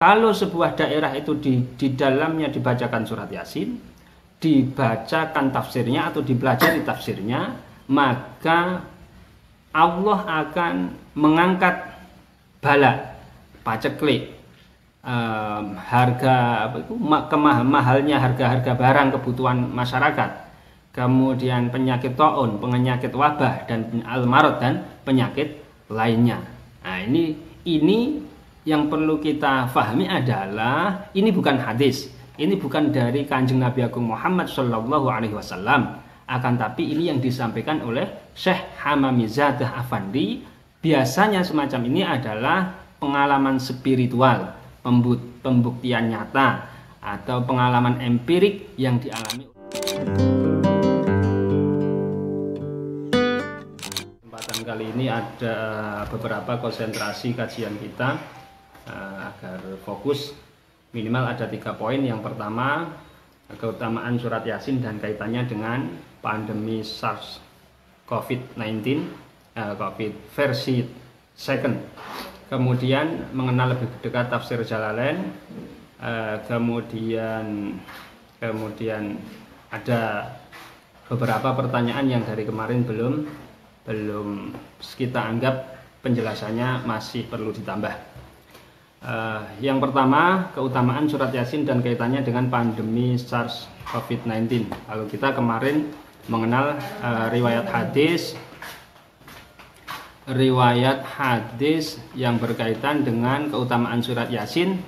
Kalau sebuah daerah itu di dalamnya dibacakan surat Yasin, dibacakan tafsirnya atau dipelajari tafsirnya, maka Allah akan mengangkat bala, paceklik, harga mahalnya harga-harga barang kebutuhan masyarakat, kemudian penyakit taun, penyakit wabah dan al-marad dan penyakit lainnya. Nah, ini yang perlu kita pahami adalah ini bukan hadis, ini bukan dari Kanjeng Nabi Agung Muhammad Shallallahu Alaihi Wasallam, akan tapi ini yang disampaikan oleh Syekh Hamami Zadah Afandi. Biasanya semacam ini adalah pengalaman spiritual, pembuktian nyata atau pengalaman empirik yang dialami. Kesempatan kali ini ada beberapa konsentrasi kajian kita agar fokus. Minimal ada 3 poin. Yang pertama, keutamaan surat Yasin dan kaitannya dengan pandemi SARS COVID-19, COVID versi second. Kemudian mengenal lebih dekat tafsir Jalalain. Kemudian ada beberapa pertanyaan yang dari kemarin belum kita anggap penjelasannya masih perlu ditambah. Yang pertama, keutamaan surat Yasin dan kaitannya dengan pandemi SARS COVID-19. Kalau kita kemarin mengenal riwayat hadis yang berkaitan dengan keutamaan surat Yasin,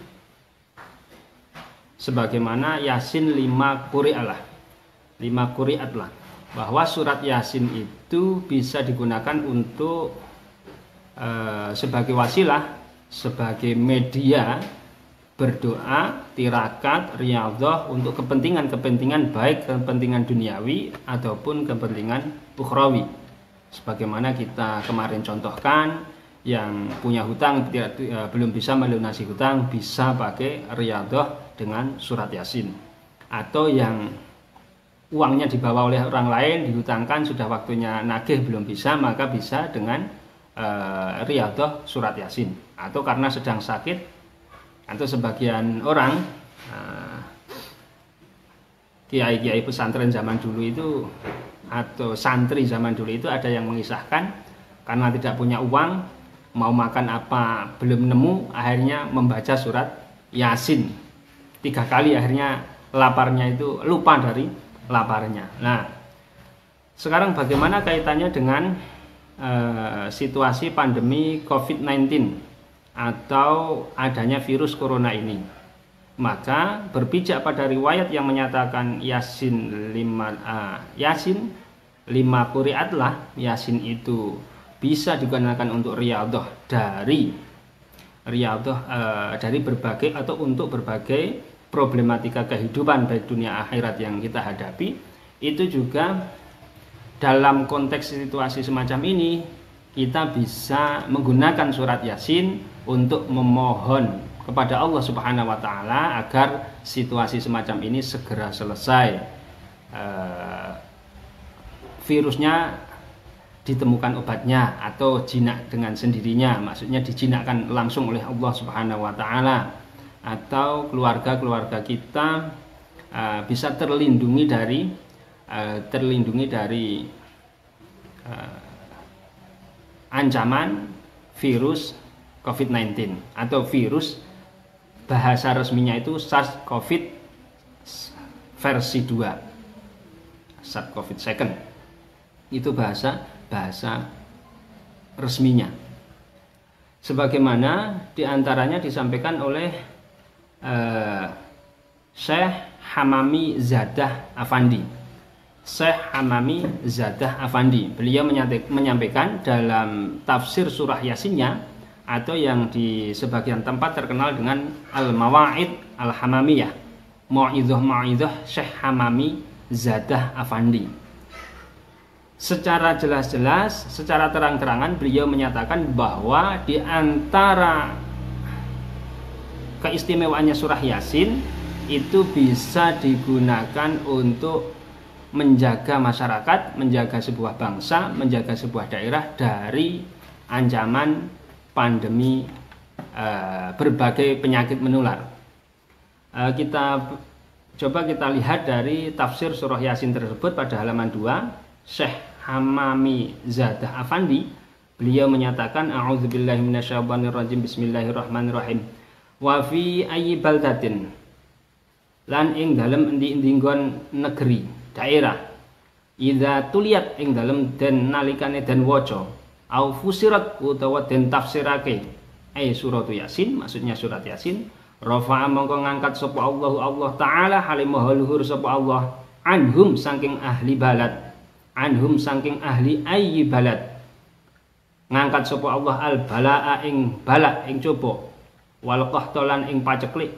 sebagaimana Yasin 5 quri'at lah, bahwa surat Yasin itu bisa digunakan untuk sebagai wasilah, sebagai media berdoa, tirakat, riyadhah untuk kepentingan baik kepentingan duniawi ataupun kepentingan ukhrawi. Sebagaimana kita kemarin contohkan, yang punya hutang belum bisa melunasi hutang bisa pakai riyadhah dengan surat Yasin, atau yang uangnya dibawa oleh orang lain dihutangkan sudah waktunya nagih belum bisa, maka bisa dengan riyadhah surat Yasin. Atau karena sedang sakit, atau sebagian orang kiai-kiai pesantren zaman dulu itu atau santri zaman dulu itu ada yang mengisahkan karena tidak punya uang, mau makan apa belum nemu, akhirnya membaca surat Yasin 3 kali, akhirnya laparnya itu lupa dari laparnya. Nah, sekarang bagaimana kaitannya dengan situasi pandemi COVID-19 atau adanya virus corona ini? Maka berpijak pada riwayat yang menyatakan Yasin 5 quri'at lah, Yasin itu bisa digunakan untuk riyadhah dari berbagai atau untuk berbagai problematika kehidupan baik dunia akhirat yang kita hadapi. Itu juga dalam konteks situasi semacam ini kita bisa menggunakan surat Yasin untuk memohon kepada Allah Subhanahu wa taala agar situasi semacam ini segera selesai, virusnya ditemukan obatnya atau jinak dengan sendirinya, maksudnya dijinakkan langsung oleh Allah Subhanahu wa taala, atau keluarga-keluarga kita bisa terlindungi dari ancaman virus COVID-19 atau virus, bahasa resminya itu SARS-CoV versi 2, SARS-CoV second, itu bahasa resminya. Sebagaimana diantaranya disampaikan oleh Syekh Hamami Zadah Afandi. Syekh Hamami Zadah Afandi, beliau menyampaikan dalam tafsir surah Yasinnya, atau yang di sebagian tempat terkenal dengan Al-Mawa'id Al-Hamamiyah, Mau'idhah Syekh Hamami Zadah Afandi. Secara jelas-jelas, secara terang-terangan beliau menyatakan bahwa di antara keistimewaannya surah Yasin itu bisa digunakan untuk menjaga masyarakat, menjaga sebuah bangsa, menjaga sebuah daerah dari ancaman pandemi berbagai penyakit menular. Coba kita lihat dari tafsir surah Yasin tersebut pada halaman 2, Syekh Hamami Zadah Afandi, beliau menyatakan a'udzubillahi minasyaitonirrajim, bismillahirrahmanirrahim. Wa fi ayyi baldatin, lan ing dalem endi-endi nggon negeri, daerah, idza tuliyat ing dalem den nalikane den waca, au fusirat utawa den tafsirake, suratu Yasin, maksudnya surat Yasin, rafa'a mongko ngangkat sapa Allah taala halimah luhur sapa Allah anhum saking ahli balad, anhum saking ahli ayyi balad, ngangkat sapa Allah al balaa ing balak ing coba, wal qahtolan ing paceklik,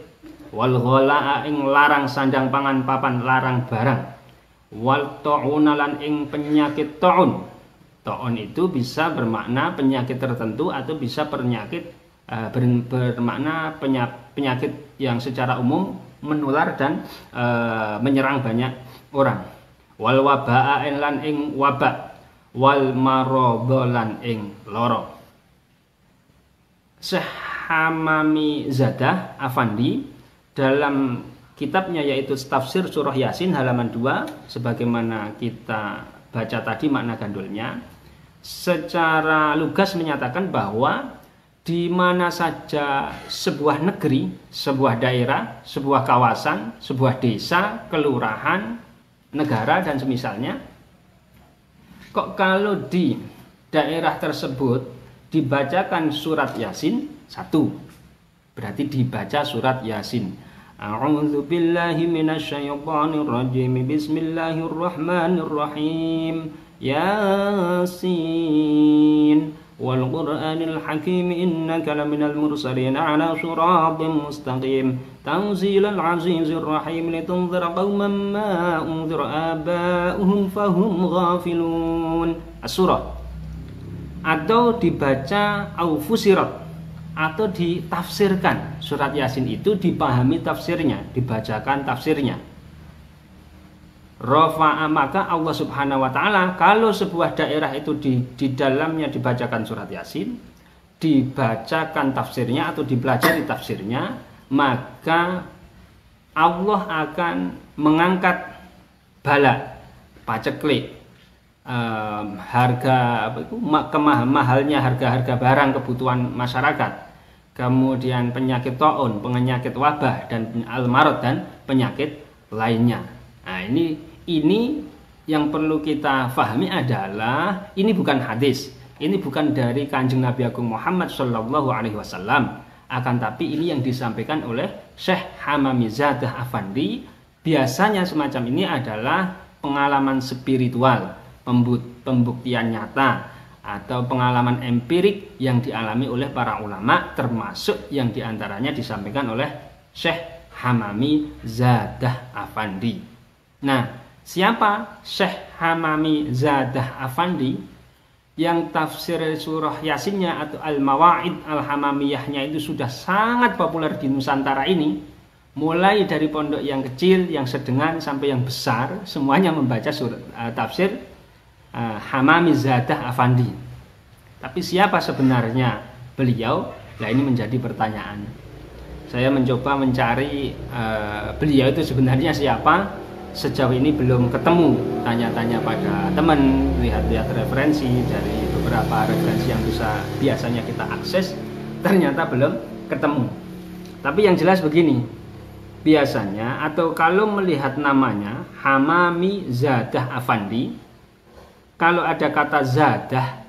wal ghalaa ing larang sandang pangan papan larang barang, wal ta'unalan ing penyakit ta'un. Ta'un itu bisa bermakna penyakit tertentu atau bisa bermakna penyakit yang secara umum menular dan menyerang banyak orang. Wal wabaa lan ing wabak, wal maradhan ing lara. Syekh Hamami Zadah Afandi dalam kitabnya yaitu tafsir surah Yasin halaman 2, sebagaimana kita baca tadi makna gandulnya, secara lugas menyatakan bahwa di mana saja sebuah negeri, sebuah daerah, sebuah kawasan, sebuah desa, kelurahan, negara dan semisalnya, kok kalau di daerah tersebut dibacakan surat Yasin, satu, berarti dibaca surat Yasin. A'udzu billahi minasyaitonir rajim. Bismillahirrahmanirrahim. Yasin wal Qur'anil Hakim innaka laminal mursalin ala siratim mustaqim tanzilal azizir rahim litunzira qauman ma unzira aba'uhum fahum ghafilun. As-surah. Atau dibaca au fusirat, atau ditafsirkan. Surat Yasin itu dipahami tafsirnya, dibacakan tafsirnya. Rafa'a, maka Allah Subhanahu wa taala kalau sebuah daerah itu di dalamnya dibacakan surat Yasin, dibacakan tafsirnya atau dipelajari tafsirnya, maka Allah akan mengangkat bala, paceklik, harga mahalnya harga-harga barang kebutuhan masyarakat, kemudian penyakit taun, penyakit wabah dan al-marad dan penyakit lainnya. Nah, ini yang perlu kita pahami adalah ini bukan hadis, ini bukan dari Kanjeng Nabi Agung Muhammad Shallallahu Alaihi Wasallam, akan tapi ini yang disampaikan oleh Syekh Hamami Zadah Afandi. Biasanya semacam ini adalah pengalaman spiritual, pembuktian nyata atau pengalaman empirik yang dialami oleh para ulama, termasuk yang diantaranya disampaikan oleh Syekh Hamami Zadah Afandi. Nah, siapa Syekh Hamami Zadah Afandi? Yang tafsir surah Yasinnya atau Al-Mawa'id Al-Hamamiyahnya itu sudah sangat populer di Nusantara ini. Mulai dari pondok yang kecil, yang sedengan sampai yang besar, semuanya membaca tafsir Hamami Zadah Afandi. Tapi siapa sebenarnya beliau? Nah, ini menjadi pertanyaan. Saya mencoba mencari beliau itu sebenarnya siapa. Sejauh ini belum ketemu, tanya-tanya pada teman, lihat-lihat referensi dari beberapa referensi yang biasanya kita akses, ternyata belum ketemu. Tapi yang jelas begini, biasanya atau kalau melihat namanya Hamami Zadah Afandi, kalau ada kata Zadah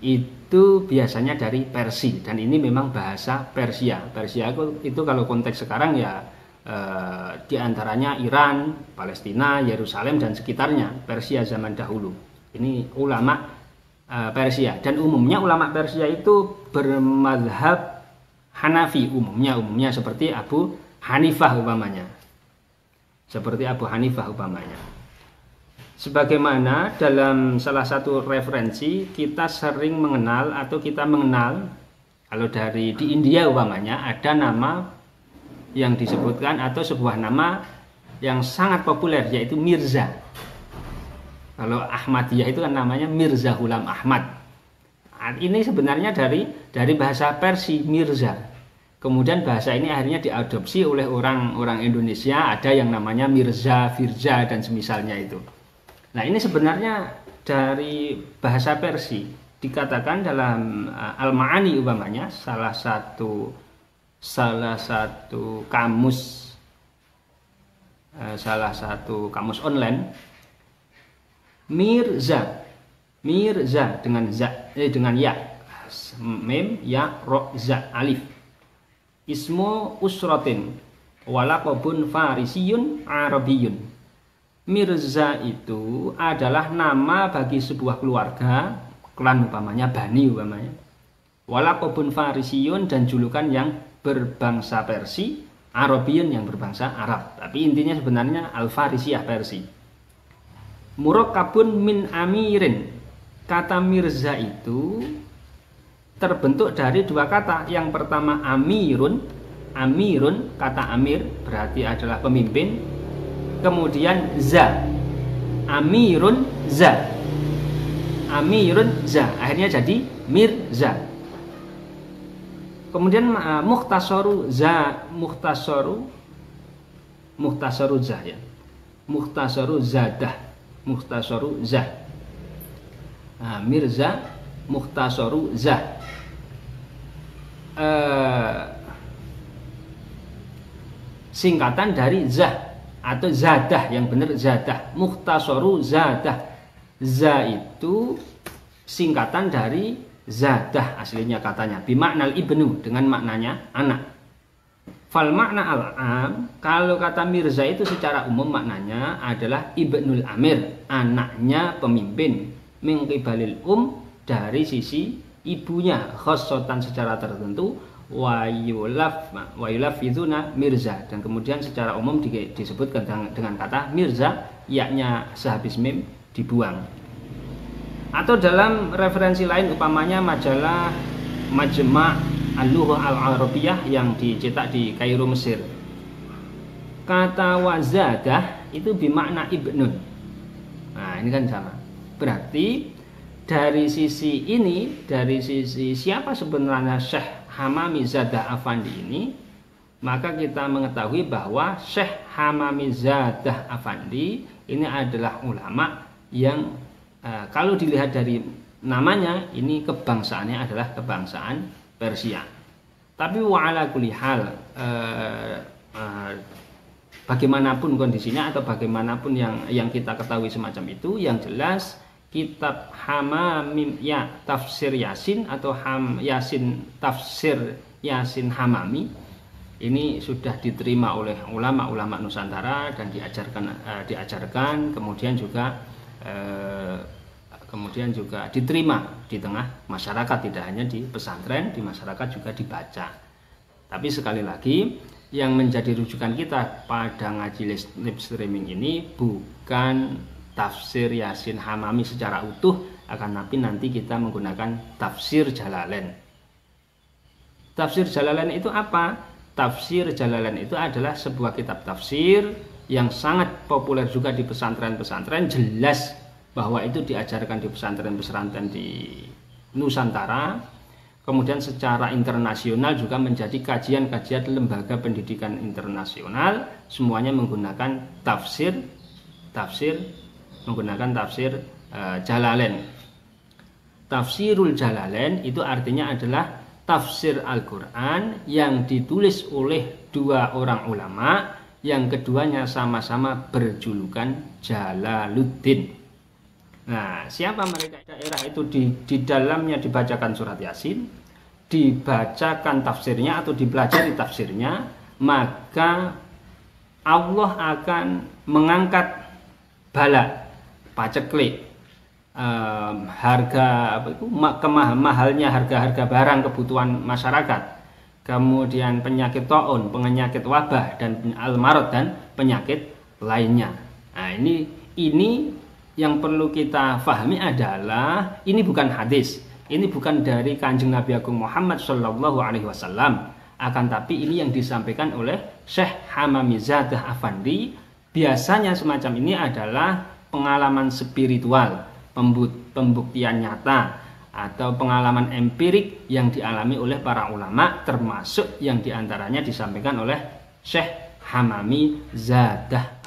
itu biasanya dari Persia, dan ini memang bahasa Persia. Persia itu kalau konteks sekarang ya di antaranya Iran, Palestina, Yerusalem dan sekitarnya, Persia zaman dahulu. Ini ulama Persia, dan umumnya ulama Persia itu bermadhab Hanafi, umumnya seperti Abu Hanifah umpamanya. Sebagaimana dalam salah satu referensi kita sering mengenal atau kita mengenal, kalau di India umpamanya ada nama yang disebutkan atau sebuah nama yang sangat populer yaitu Mirza. Kalau Ahmadiyah itu kan namanya Mirza Ghulam Ahmad. Ini sebenarnya dari bahasa Persia Mirza. Kemudian bahasa ini akhirnya diadopsi oleh orang Indonesia, ada yang namanya Mirza, Firza, dan semisalnya itu. Nah, ini sebenarnya dari bahasa Persia, dikatakan dalam Al-Ma'ani umpamanya, salah satu kamus online, Mirza dengan ya, mim ya ro za alif, ismu usrotin walaqabun farisiyun arabiyun. Mirza itu adalah nama bagi sebuah keluarga, klan umpamanya, bani umpamanya. Walaqabun farisiyun, dan julukan yang berbangsa Persia, arabiyun yang berbangsa Arab. Tapi intinya sebenarnya al-Farisiyah Persia. Murakkabun min amirin. Kata Mirza itu terbentuk dari dua kata. Yang pertama amirun, kata amir berarti adalah pemimpin. Kemudian za, amirun za, akhirnya jadi Mirza. Kemudian mukhtasaru za, mukhtasaru za ya, mukhtasaru zadah, mukhtasaru za. Mirza, mukhtasaru za. Singkatan dari zah atau zadah, yang benar zadah, mukhtasaru zadah. Za itu singkatan dari zadah aslinya katanya, bimaknal ibnu, dengan maknanya anak. Fal makna al-am, kalau kata Mirza itu secara umum maknanya adalah ibnul amir, anaknya pemimpin, min qibalil dari sisi ibunya, khosotan secara tertentu, wa yulafizuna Mirza, dan kemudian secara umum disebutkan dengan kata Mirza, yaknya sehabis mim dibuang. Atau dalam referensi lain umpamanya majalah Majma' Al-Lughah Al-Arabiyah yang dicetak di Kairo, Mesir. Kata wazadah itu bimakna ibnun. Nah, ini kan sama. Berarti dari sisi ini, dari sisi siapa sebenarnya Syekh Hamami Zadah Afandi ini, maka kita mengetahui bahwa Syekh Hamami Zadah Afandi ini adalah ulama yang kalau dilihat dari namanya, ini kebangsaannya adalah kebangsaan Persia. Tapi wa'ala kulli hal, bagaimanapun kondisinya atau bagaimanapun yang kita ketahui semacam itu, yang jelas kitab Hamami ya tafsir Yasin atau tafsir Yasin Hamami ini sudah diterima oleh ulama-ulama Nusantara dan diajarkan, kemudian juga diterima di tengah masyarakat, tidak hanya di pesantren, di masyarakat juga dibaca. Tapi sekali lagi, yang menjadi rujukan kita pada ngaji live streaming ini bukan tafsir Yasin Hamami secara utuh, akan tapi nanti kita menggunakan tafsir Jalalain. Tafsir Jalalain itu apa? Tafsir Jalalain itu adalah sebuah kitab tafsir yang sangat populer juga di pesantren-pesantren, jelas bahwa itu diajarkan di pesantren-pesantren di Nusantara. Kemudian secara internasional juga menjadi kajian-kajian lembaga pendidikan internasional, semuanya menggunakan tafsir Jalalain. Tafsirul Jalalain itu artinya adalah tafsir Al-Quran yang ditulis oleh dua orang ulama, yang keduanya sama-sama berjulukan Jalaluddin. Nah, siapa mereka? Daerah itu di dalamnya dibacakan surat Yasin, dibacakan tafsirnya atau dipelajari tafsirnya, maka Allah akan mengangkat bala, paceklik, mahalnya harga-harga barang kebutuhan masyarakat, kemudian penyakit taun, penyakit wabah, dan al-marad, dan penyakit lainnya. Nah, ini yang perlu kita pahami adalah ini bukan hadis, ini bukan dari Kanjeng Nabi Agung Muhammad Shallallahu Alaihi Wasallam, akan tapi ini yang disampaikan oleh Syekh Hamami Zadah Afandi. Biasanya semacam ini adalah pengalaman spiritual, pembuktian nyata, atau pengalaman empirik yang dialami oleh para ulama, termasuk yang diantaranya disampaikan oleh Syekh Hamami Zadah